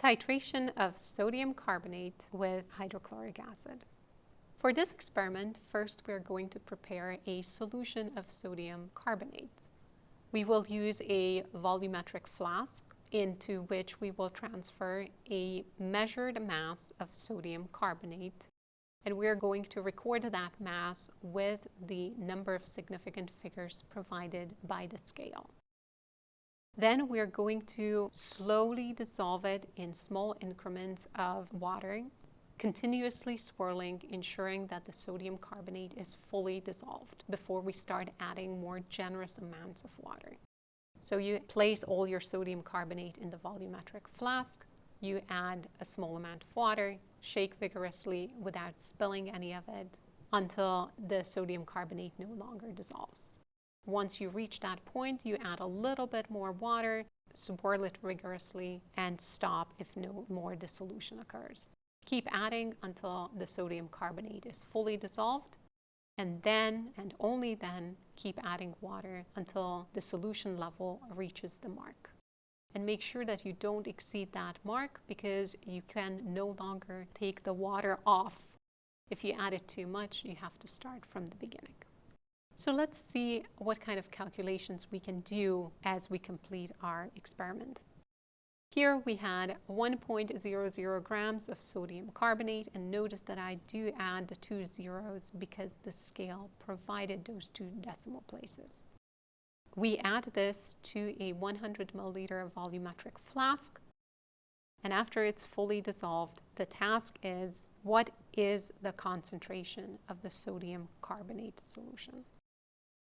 Titration of sodium carbonate with hydrochloric acid. For this experiment, first we're going to prepare a solution of sodium carbonate. We will use a volumetric flask into which we will transfer a measured mass of sodium carbonate, and we're going to record that mass with the number of significant figures provided by the scale. Then we're going to slowly dissolve it in small increments of water, continuously swirling, ensuring that the sodium carbonate is fully dissolved before we start adding more generous amounts of water. So you place all your sodium carbonate in the volumetric flask, you add a small amount of water, shake vigorously without spilling any of it until the sodium carbonate no longer dissolves. Once you reach that point, you add a little bit more water, swirl it rigorously, and stop if no more dissolution occurs. Keep adding until the sodium carbonate is fully dissolved, and then, and only then, keep adding water until the solution level reaches the mark. And make sure that you don't exceed that mark, because you can no longer take the water off. If you add it too much, you have to start from the beginning. So let's see what kind of calculations we can do as we complete our experiment. Here we had 1.00 grams of sodium carbonate, and notice that I do add the 2 zeros because the scale provided those 2 decimal places. We add this to a 100 milliliter volumetric flask, and after it's fully dissolved, the task is, what is the concentration of the sodium carbonate solution?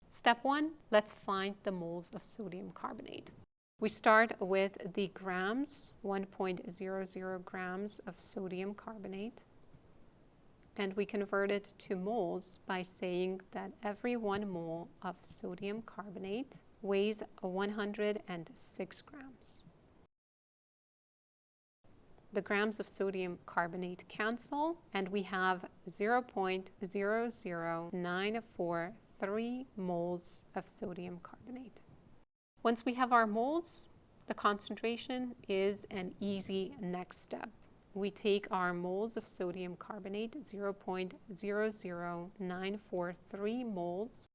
Step 1, let's find the moles of sodium carbonate. We start with the grams, 1.00 grams of sodium carbonate, and we convert it to moles by saying that every 1 mole of sodium carbonate weighs 106 grams. The grams of sodium carbonate cancel, and we have 0.00943 moles of sodium carbonate. Once we have our moles, the concentration is an easy next step. We take our moles of sodium carbonate, 0.00943 moles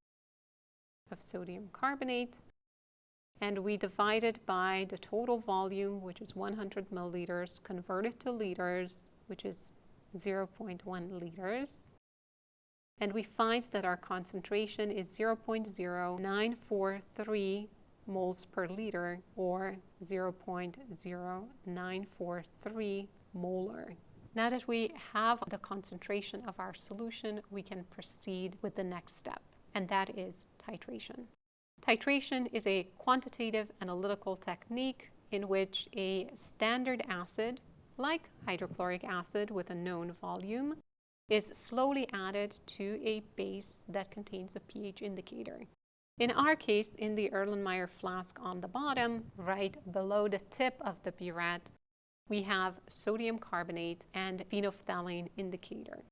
of sodium carbonate, and we divide it by the total volume, which is 100 milliliters, convert it to liters, which is 0.1 liters. And we find that our concentration is 0.0943 moles per liter, or 0.0943 molar. Now that we have the concentration of our solution, we can proceed with the next step, and that is titration. Titration is a quantitative analytical technique in which a standard acid, like hydrochloric acid with a known volume, is slowly added to a base that contains a pH indicator. In our case, in the Erlenmeyer flask on the bottom, right below the tip of the burette, we have sodium carbonate and phenolphthalein indicator.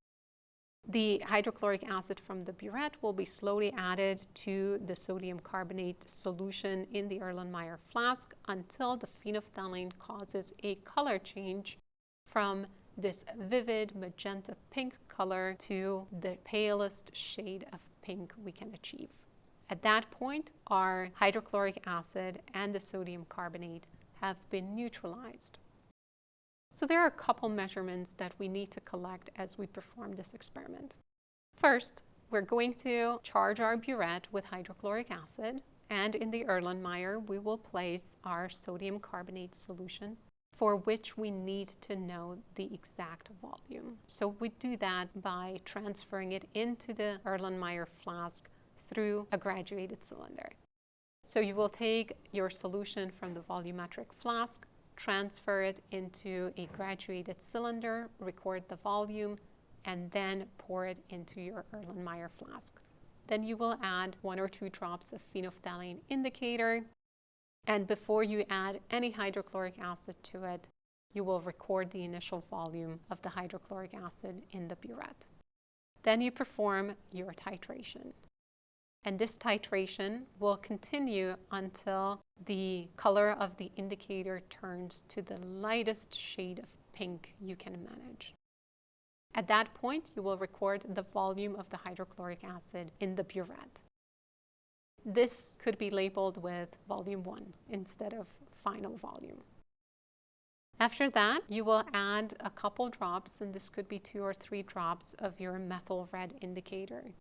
The hydrochloric acid from the burette will be slowly added to the sodium carbonate solution in the Erlenmeyer flask until the phenolphthalein causes a color change from this vivid magenta pink color to the palest shade of pink we can achieve. At that point, our hydrochloric acid and the sodium carbonate have been neutralized. So there are a couple measurements that we need to collect as we perform this experiment. First, we're going to charge our burette with hydrochloric acid, and in the Erlenmeyer, we will place our sodium carbonate solution, for which we need to know the exact volume. So we do that by transferring it into the Erlenmeyer flask through a graduated cylinder. So you will take your solution from the volumetric flask, transfer it into a graduated cylinder, record the volume, and then pour it into your Erlenmeyer flask. Then you will add 1 or 2 drops of phenolphthalein indicator, and before you add any hydrochloric acid to it, you will record the initial volume of the hydrochloric acid in the burette. Then you perform your titration. And this titration will continue until the color of the indicator turns to the lightest shade of pink you can manage. At that point, you will record the volume of the hydrochloric acid in the burette. This could be labeled with volume 1 instead of final volume. After that, you will add a couple drops, and this could be 2 or 3 drops of your methyl red indicator.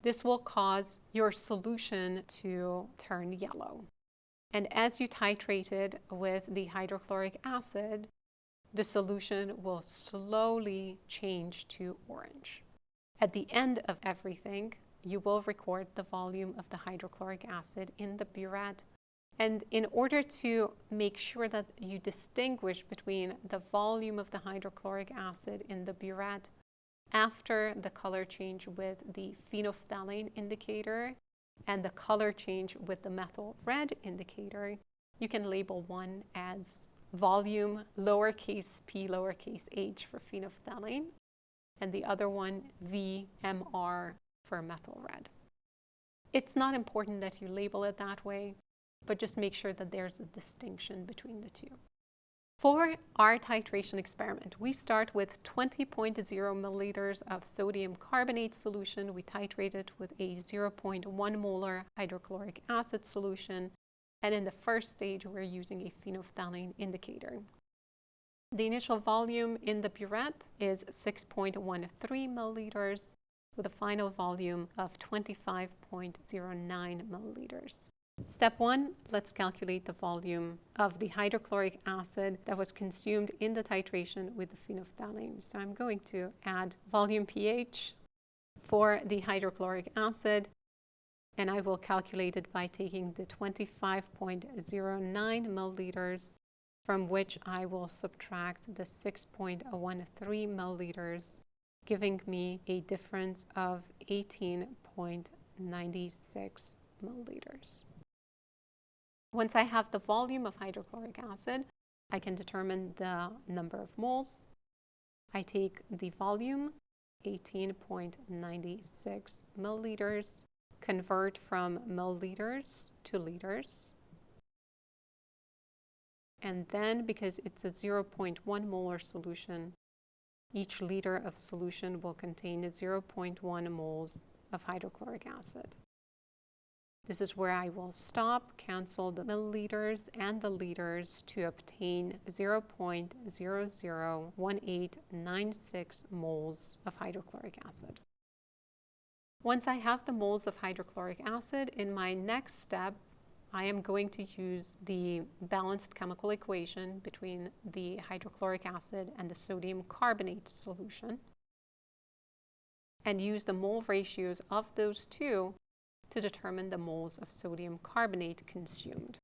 This will cause your solution to turn yellow. And as you titrate it with the hydrochloric acid, the solution will slowly change to orange. At the end of everything, you will record the volume of the hydrochloric acid in the burette. And in order to make sure that you distinguish between the volume of the hydrochloric acid in the burette after the color change with the phenolphthalein indicator and the color change with the methyl red indicator, you can label one as volume lowercase p lowercase h for phenolphthalein and the other one VMR for methyl red. It's not important that you label it that way, but just make sure that there's a distinction between the two. For our titration experiment, we start with 20.0 milliliters of sodium carbonate solution. We titrate it with a 0.1 molar hydrochloric acid solution. And in the first stage, we're using a phenolphthalein indicator. The initial volume in the burette is 6.13 milliliters with a final volume of 25.09 milliliters. Step 1, let's calculate the volume of the hydrochloric acid that was consumed in the titration with the phenolphthalein. So I'm going to add volume pH for the hydrochloric acid, and I will calculate it by taking the 25.09 milliliters, from which I will subtract the 6.13 milliliters, giving me a difference of 18.96 milliliters. Once I have the volume of hydrochloric acid, I can determine the number of moles. I take the volume, 18.96 milliliters, convert from milliliters to liters. And then, because it's a 0.1 molar solution, each liter of solution will contain 0.1 moles of hydrochloric acid. This is where I will stop, cancel the milliliters and the liters to obtain 0.001896 moles of hydrochloric acid. Once I have the moles of hydrochloric acid, in my next step, I am going to use the balanced chemical equation between the hydrochloric acid and the sodium carbonate solution and use the mole ratios of those two to determine the moles of sodium carbonate consumed.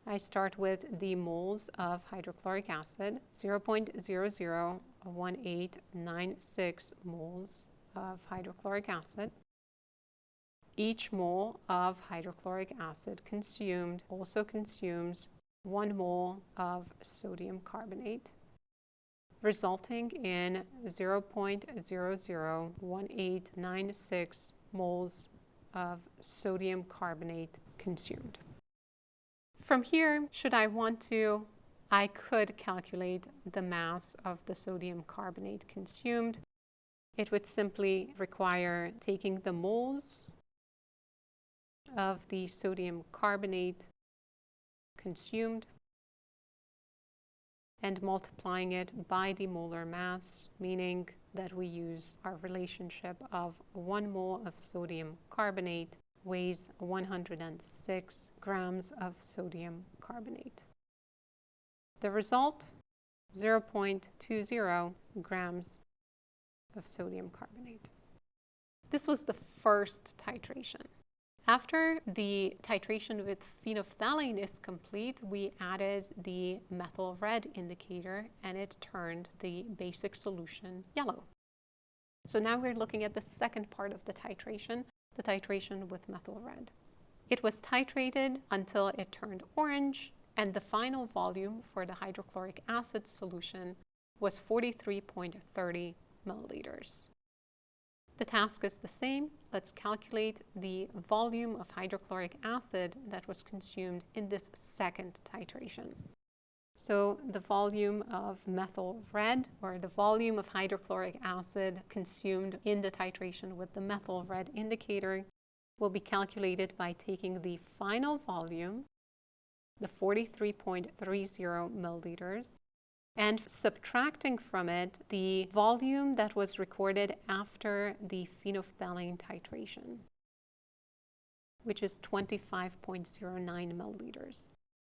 I start with the moles of hydrochloric acid, 0.001896 moles of hydrochloric acid. Each mole of hydrochloric acid consumed also consumes 1 mole of sodium carbonate, resulting in 0.001896 moles of sodium carbonate consumed. From here, should I want to, I could calculate the mass of the sodium carbonate consumed. It would simply require taking the moles of the sodium carbonate consumed and multiplying it by the molar mass, meaning that we use our relationship of 1 mole of sodium carbonate weighs 106 grams of sodium carbonate. The result, 0.20 grams of sodium carbonate. This was the first titration. After the titration with phenolphthalein is complete, we added the methyl red indicator and it turned the basic solution yellow. So now we're looking at the second part of the titration with methyl red. It was titrated until it turned orange, and the final volume for the hydrochloric acid solution was 43.30 milliliters. The task is the same. Let's calculate the volume of hydrochloric acid that was consumed in this second titration. So the volume of methyl red, or the volume of hydrochloric acid consumed in the titration with the methyl red indicator, will be calculated by taking the final volume, the 43.30 milliliters, and subtracting from it the volume that was recorded after the phenolphthalein titration, which is 25.09 milliliters.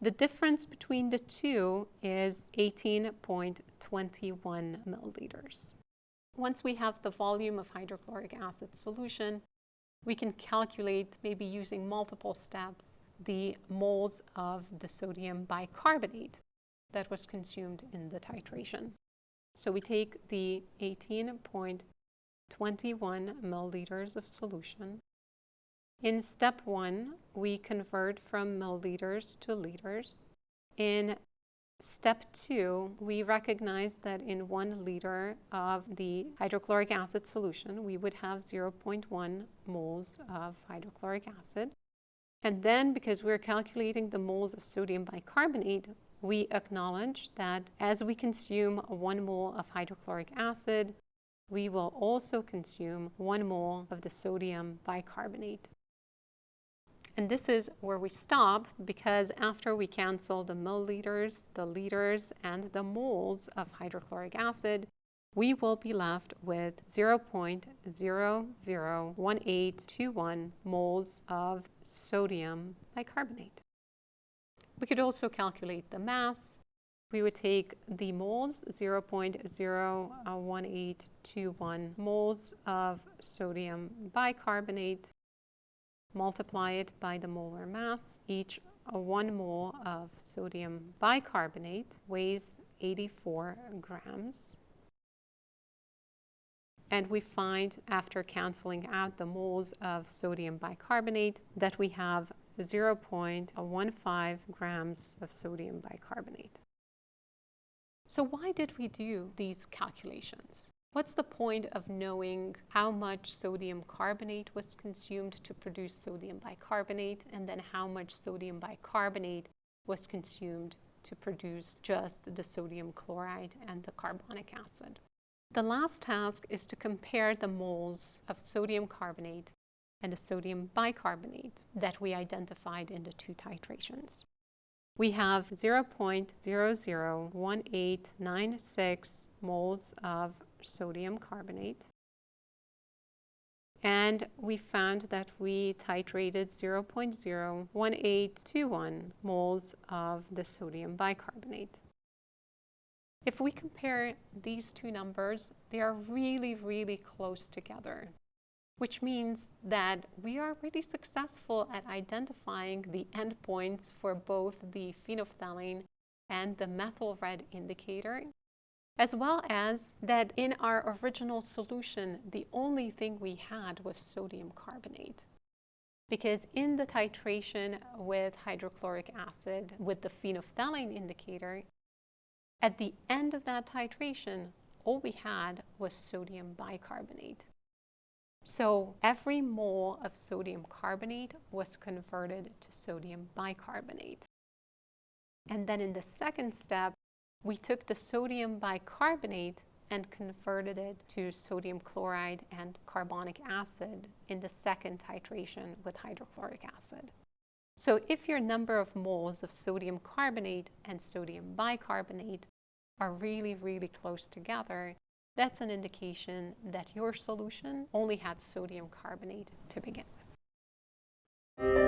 The difference between the two is 18.21 milliliters. Once we have the volume of hydrochloric acid solution, we can calculate, maybe using multiple steps, the moles of the sodium bicarbonate that was consumed in the titration. So we take the 18.21 milliliters of solution. In step 1, we convert from milliliters to liters. In step 2, we recognize that in 1 liter of the hydrochloric acid solution, we would have 0.1 moles of hydrochloric acid. And then, because we're calculating the moles of sodium bicarbonate, we acknowledge that as we consume 1 mole of hydrochloric acid, we will also consume 1 mole of the sodium bicarbonate. And this is where we stop, because after we cancel the milliliters, the liters, and the moles of hydrochloric acid, we will be left with 0.001821 moles of sodium bicarbonate. We could also calculate the mass. We would take the moles, 0.01821 moles of sodium bicarbonate, multiply it by the molar mass. Each 1 mole of sodium bicarbonate weighs 84 grams. And we find, after canceling out the moles of sodium bicarbonate, that we have 0.15 grams of sodium bicarbonate. So why did we do these calculations? What's the point of knowing how much sodium carbonate was consumed to produce sodium bicarbonate, and then how much sodium bicarbonate was consumed to produce just the sodium chloride and the carbonic acid? The last task is to compare the moles of sodium carbonate and the sodium bicarbonate that we identified in the 2 titrations. We have 0.001896 moles of sodium carbonate, and we found that we titrated 0.01821 moles of the sodium bicarbonate. If we compare these 2 numbers, they are really, really close together, which means that we are really successful at identifying the endpoints for both the phenolphthalein and the methyl red indicator, as well as that in our original solution, the only thing we had was sodium carbonate. Because in the titration with hydrochloric acid with the phenolphthalein indicator, at the end of that titration, all we had was sodium bicarbonate. So every mole of sodium carbonate was converted to sodium bicarbonate. And then in the second step, we took the sodium bicarbonate and converted it to sodium chloride and carbonic acid in the second titration with hydrochloric acid. So if your number of moles of sodium carbonate and sodium bicarbonate are really, really close together, that's an indication that your solution only had sodium carbonate to begin with.